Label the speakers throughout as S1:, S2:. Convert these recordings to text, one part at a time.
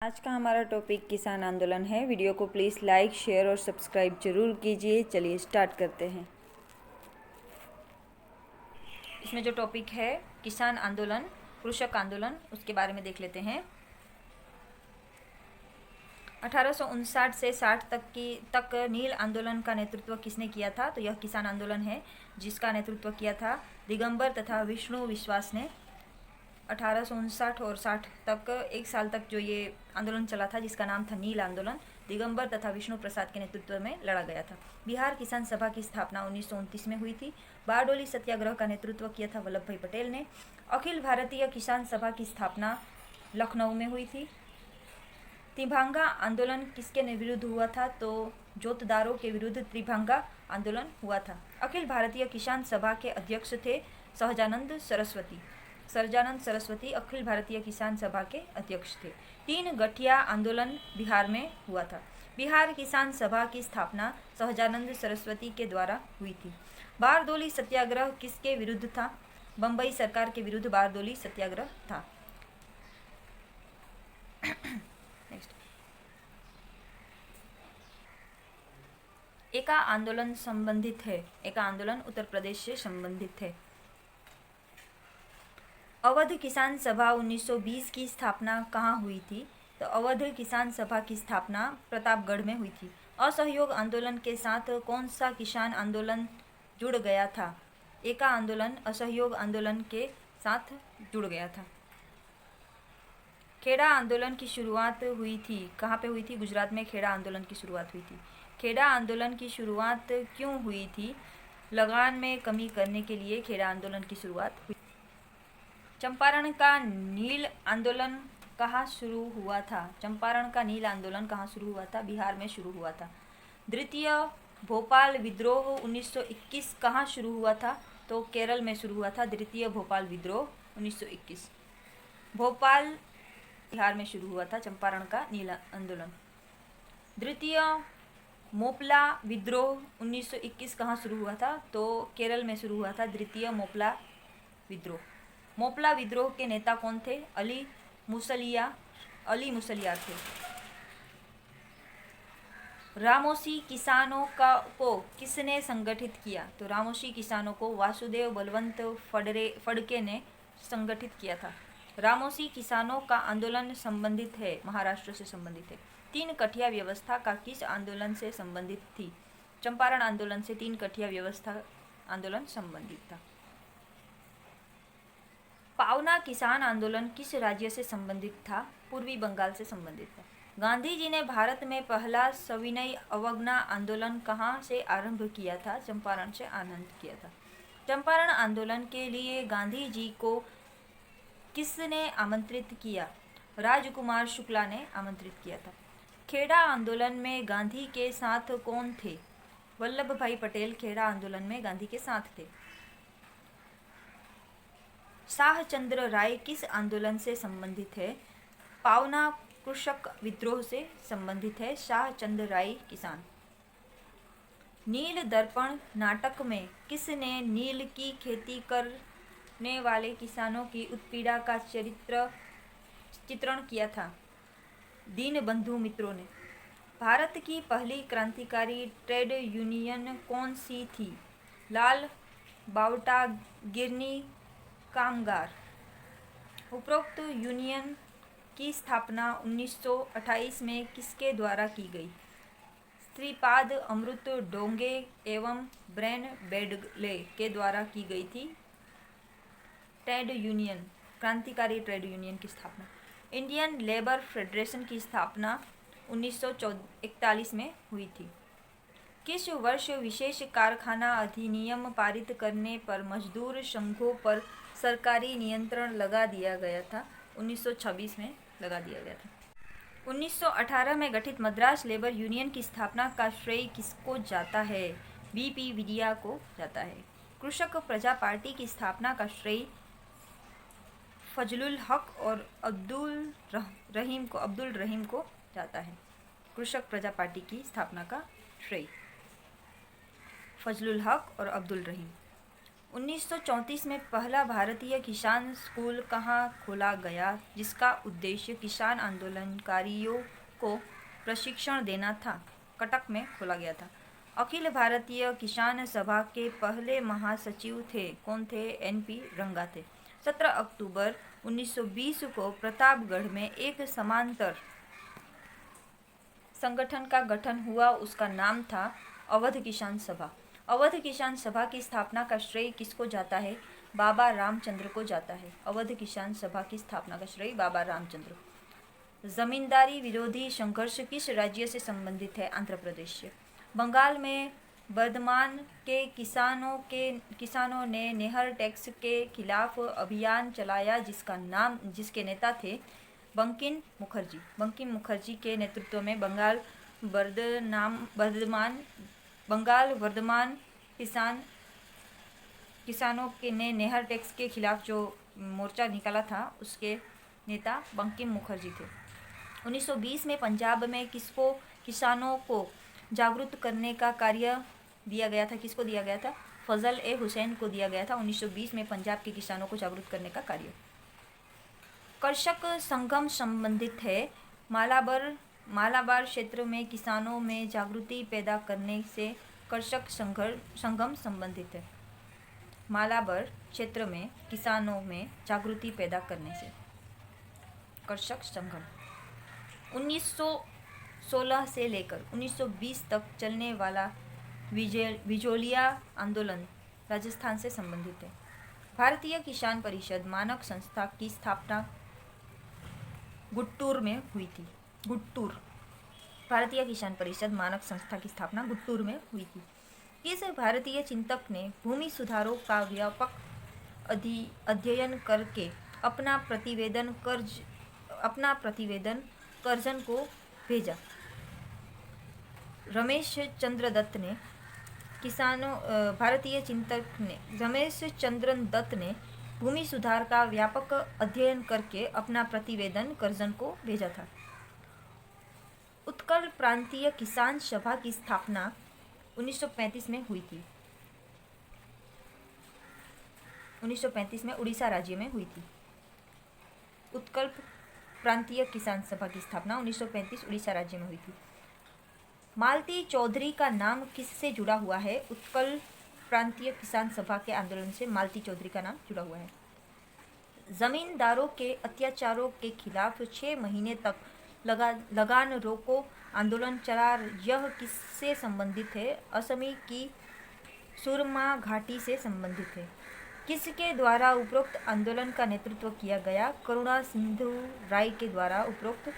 S1: आज का हमारा टॉपिक किसान आंदोलन है। वीडियो को प्लीज़ लाइक, शेयर और सब्सक्राइब जरूर कीजिए। चलिए स्टार्ट करते हैं। इसमें जो टॉपिक है किसान आंदोलन, कृषक आंदोलन, उसके बारे में देख लेते हैं। 1859 से 60 तक नील आंदोलन का नेतृत्व किसने किया था? तो यह किसान आंदोलन है जिसका नेतृत्व किया था दिगंबर तथा विष्णु विश्वास ने। 1859 और 60 तक, एक साल तक जो ये आंदोलन चला था जिसका नाम था नील आंदोलन, दिगंबर तथा विष्णु प्रसाद के नेतृत्व में लड़ा गया था। बिहार किसान सभा की स्थापना 1929 में हुई थी। बारडोली सत्याग्रह का नेतृत्व किया था वल्लभ भाई पटेल ने। अखिल भारतीय किसान सभा की स्थापना लखनऊ में हुई थी। त्रिभंगा आंदोलन किसके विरुद्ध हुआ था? तो जोतदारों के विरुद्ध त्रिभंगा आंदोलन हुआ था। अखिल भारतीय किसान सभा के अध्यक्ष थे सहजानंद सरस्वती। सहजानंद सरस्वती अखिल भारतीय किसान सभा के अध्यक्ष थे। 3 गठिया आंदोलन बिहार में हुआ था। बिहार किसान सभा की स्थापना सहजानंद सरस्वती के द्वारा हुई थी। बारडोली सत्याग्रह किसके विरुद्ध था? बम्बई सरकार के विरुद्ध बारडोली सत्याग्रह था। नेक्स्ट, एका आंदोलन संबंधित है। एका आंदोलन उत्तर प्रदेश से संबंधित है। अवध किसान सभा 1920 की स्थापना कहाँ हुई थी? तो अवध किसान सभा की स्थापना प्रतापगढ़ में हुई थी। असहयोग आंदोलन के साथ कौन सा किसान आंदोलन जुड़ गया था? एका आंदोलन असहयोग आंदोलन के साथ जुड़ गया था। खेड़ा आंदोलन की शुरुआत हुई थी। कहाँ पे हुई थी? गुजरात में खेड़ा आंदोलन की शुरुआत हुई थी। खेड़ा आंदोलन की शुरुआत क्यों हुई थी? लगान में कमी करने के लिए खेड़ा आंदोलन की शुरुआत हुई। चंपारण का नील आंदोलन कहाँ शुरू हुआ था? चंपारण का नील आंदोलन कहाँ शुरू हुआ था? बिहार में शुरू हुआ था। द्वितीय भोपाल विद्रोह 1921 कहाँ शुरू हुआ था? तो केरल में शुरू हुआ था। द्वितीय भोपाल विद्रोह 1921 भोपाल बिहार में शुरू हुआ था। चंपारण का नील आंदोलन। द्वितीय मोपला विद्रोह 1921 कहाँ शुरू हुआ था? तो केरल में शुरू हुआ था। द्वितीय मोपला विद्रोह। मोपला विद्रोह के नेता कौन थे? अली मुसलियार थे। रामोसी किसानों को किसने संगठित किया? तो रामोसी किसानों को वासुदेव बलवंत फडके ने संगठित किया था। रामोसी किसानों का आंदोलन संबंधित है, महाराष्ट्र से संबंधित है। 3 कठिया व्यवस्था का किस आंदोलन से संबंधित थी? चंपारण आंदोलन से 3 कठिया व्यवस्था आंदोलन संबंधित था। पावना किसान आंदोलन किस राज्य से संबंधित था? पूर्वी बंगाल से संबंधित था। गांधी जी ने भारत में पहला सविनय अवज्ञा आंदोलन कहाँ से आरंभ किया था? चंपारण से आरंभ किया था। चंपारण आंदोलन के लिए गांधी जी को किसने आमंत्रित किया? राजकुमार शुक्ला ने आमंत्रित किया था। खेड़ा आंदोलन में गांधी के साथ कौन थे? वल्लभ भाई पटेल खेड़ा आंदोलन में गांधी के साथ थे। शाह चंद्र राय किस आंदोलन से संबंधित है? पावना कृषक विद्रोह से संबंधित है। शाह चंद्र राय किसान। नील दर्पण नाटक में किसने नील की खेती करने वाले किसानों की उत्पीड़ा का चित्रण किया था? दीनबंधु मित्रों ने। भारत की पहली क्रांतिकारी ट्रेड यूनियन कौन सी थी? लाल बावटा गिरनी कामगार। उपरोक्त यूनियन की स्थापना 1928 में किसके द्वारा की गई? श्रीपाद अमृत डोंगे एवं ब्रेन बेडले के द्वारा की गई थी। ट्रेड यूनियन, क्रांतिकारी ट्रेड यूनियन की स्थापना। इंडियन लेबर फेडरेशन की स्थापना 1941 में हुई थी। किस वर्ष विशेष कारखाना अधिनियम पारित करने पर मजदूर संघों पर सरकारी नियंत्रण लगा दिया गया था? 1926 में लगा दिया गया था। 1918 में गठित मद्रास लेबर यूनियन की स्थापना का श्रेय किसको जाता है? बीपी विदिया को जाता है। कृषक प्रजा पार्टी की स्थापना का श्रेय फजलुल हक और अब्दुल रहीम को जाता है। कृषक प्रजा पार्टी की स्थापना का श्रेय फजलुल हक और अब्दुल रहीम। 1934 में पहला भारतीय किसान स्कूल कहाँ खोला गया, जिसका उद्देश्य किसान आंदोलनकारियों को प्रशिक्षण देना था? कटक में खोला गया था। अखिल भारतीय किसान सभा के पहले महासचिव थे कौन थे? NP रंगा थे। 17 अक्टूबर 1920 को प्रतापगढ़ में एक समांतर संगठन का गठन हुआ, उसका नाम था अवध किसान सभा। अवध किसान सभा की स्थापना का श्रेय किसको जाता है? बाबा रामचंद्र को जाता है। अवध किसान सभा की स्थापना का श्रेय बाबा रामचंद्र। जमींदारी विरोधी संघर्ष किस राज्य से संबंधित है? आंध्र प्रदेश से। बंगाल में बर्धमान के किसानों ने नेहर टैक्स के खिलाफ अभियान चलाया, जिसके नेता थे बंकिम मुखर्जी। बंकिम मुखर्जी के नेतृत्व में बंगाल वर्धमान किसानों के ने नेहर टैक्स के खिलाफ जो मोर्चा निकाला था, उसके नेता बंकिम मुखर्जी थे। 1920 में पंजाब में किसानों को जागरूक करने का कार्य दिया गया था? किसको दिया गया था? फजल ए हुसैन को दिया गया था 1920 में पंजाब के किसानों को जागरूक करने का कार्य। कर्षक संगम संबंधित है। मालाबार क्षेत्र में किसानों में जागृति पैदा करने से कर्षक संगम संबंधित है। मालाबार क्षेत्र में किसानों में जागृति पैदा करने से कर्षक संगम। 1916 से लेकर 1920 तक चलने वाला विजोलिया आंदोलन राजस्थान से संबंधित है। भारतीय किसान परिषद मानक संस्था की स्थापना गुट्टूर में हुई थी। भारतीय किसान परिषद मानक संस्था की स्थापना गुट्टूर में हुई थी। किस भारतीय चिंतक ने भूमि सुधारों का व्यापक अध्ययन करके अपना प्रतिवेदन कर्जन को भेजा? रमेश चंद्र दत्त ने भूमि सुधार का व्यापक अध्ययन करके अपना प्रतिवेदन कर्जन को भेजा था। उत्कल प्रांतीय किसान सभा की स्थापना 1935 में हुई थी। 1935 में उड़ीसा राज्य में हुई थी। उत्कल प्रांतीय किसान सभा की स्थापना 1935 उड़ीसा राज्य में हुई थी। मालती चौधरी का नाम किससे जुड़ा हुआ है? उत्कल प्रांतीय किसान सभा के आंदोलन से मालती चौधरी का नाम जुड़ा हुआ है। जमींदारों के अत्याचारों के खिलाफ 6 महीने तक लगान रोको आंदोलन चला, यह किससे संबंधित है? असमी की सुरमा घाटी से संबंधित है। किसके द्वारा उपरोक्त आंदोलन का नेतृत्व किया गया? करुणा सिंधु राय के द्वारा उपरोक्त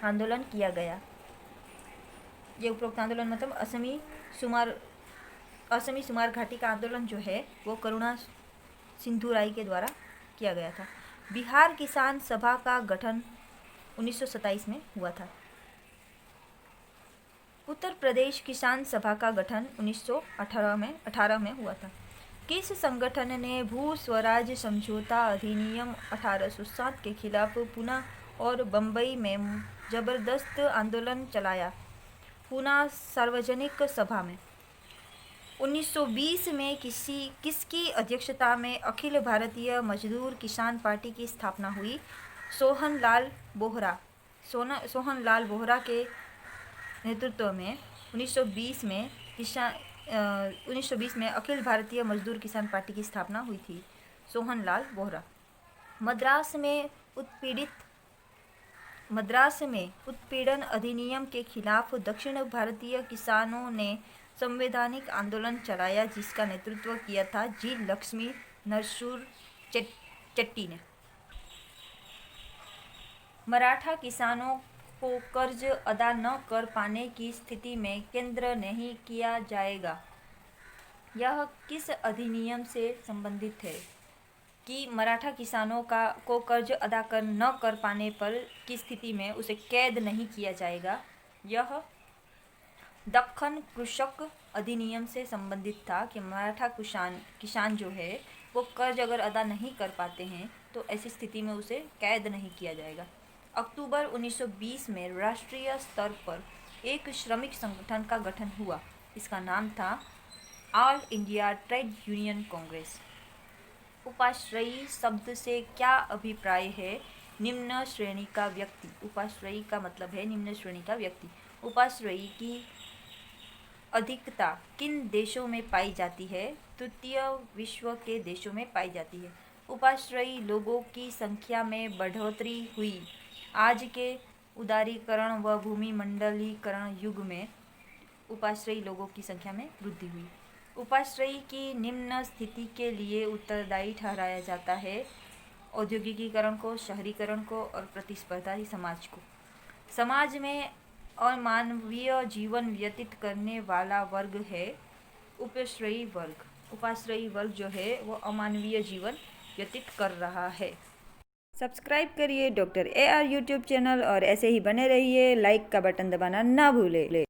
S1: आंदोलन किया गया। ये उपरोक्त आंदोलन मतलब असमी सुमार घाटी का आंदोलन जो है वो करुणा सिंधु राय के द्वारा किया गया था। बिहार किसान सभा का गठन 1927 में हुआ था। उत्तर प्रदेश किसान सभा का गठन 1918 में हुआ था। किस संगठन ने भू स्वराज समझौता अधिनियम 1807 के खिलाफ पुणे और बम्बई में जबरदस्त आंदोलन चलाया? पुणे सार्वजनिक सभा में। 1920 में किसकी अध्यक्षता में अखिल भारतीय मजदूर किसान पार्टी की स्थापना हुई? सोहन लाल बोहरा के नेतृत्व में 1920 में अखिल भारतीय मजदूर किसान पार्टी की स्थापना हुई थी। सोहन लाल बोहरा। मद्रास में उत्पीड़न अधिनियम के खिलाफ दक्षिण भारतीय किसानों ने संवैधानिक आंदोलन चलाया, जिसका नेतृत्व किया था जी लक्ष्मी नरसूर चेट्टी ने। मराठा किसानों को कर्ज अदा न कर पाने की स्थिति में केंद्र नहीं किया जाएगा, यह किस अधिनियम से संबंधित है? कि मराठा किसानों को कर्ज अदा न कर पाने पर की स्थिति में उसे कैद नहीं किया जाएगा, यह दक्खन कृषक अधिनियम से संबंधित था कि मराठा किसान जो है वो कर्ज अगर अदा नहीं कर पाते हैं तो ऐसी स्थिति में उसे कैद नहीं किया जाएगा। अक्टूबर 1920 में राष्ट्रीय स्तर पर एक श्रमिक संगठन का गठन हुआ, इसका नाम था all India trade union congress. उपाश्रयी शब्द से क्या अभिप्राय है? निम्न श्रेणी का व्यक्ति। उपाश्रयी का मतलब है निम्न श्रेणी का व्यक्ति। उपाश्रयी की अधिकता किन देशों में पाई जाती है? तृतीय विश्व के देशों में पाई जाती है। उपाश्रयी लोगों की संख्या में बढ़ोतरी हुई। आज के उदारीकरण व भूमिमंडलीकरण युग में उपाश्रयी लोगों की संख्या में वृद्धि हुई। उपाश्रयी की निम्न स्थिति के लिए उत्तरदायी ठहराया जाता है: औद्योगिकीकरण को, शहरीकरण को और प्रतिस्पर्धी समाज को। समाज में अमानवीय जीवन व्यतीत करने वाला वर्ग है उपाश्रयी वर्ग। उपाश्रयी वर्ग जो है वो अमानवीय जीवन व्यतीत कर रहा है। सब्सक्राइब करिए डॉक्टर AR यूट्यूब चैनल और ऐसे ही बने रहिए। लाइक का बटन दबाना ना भूले।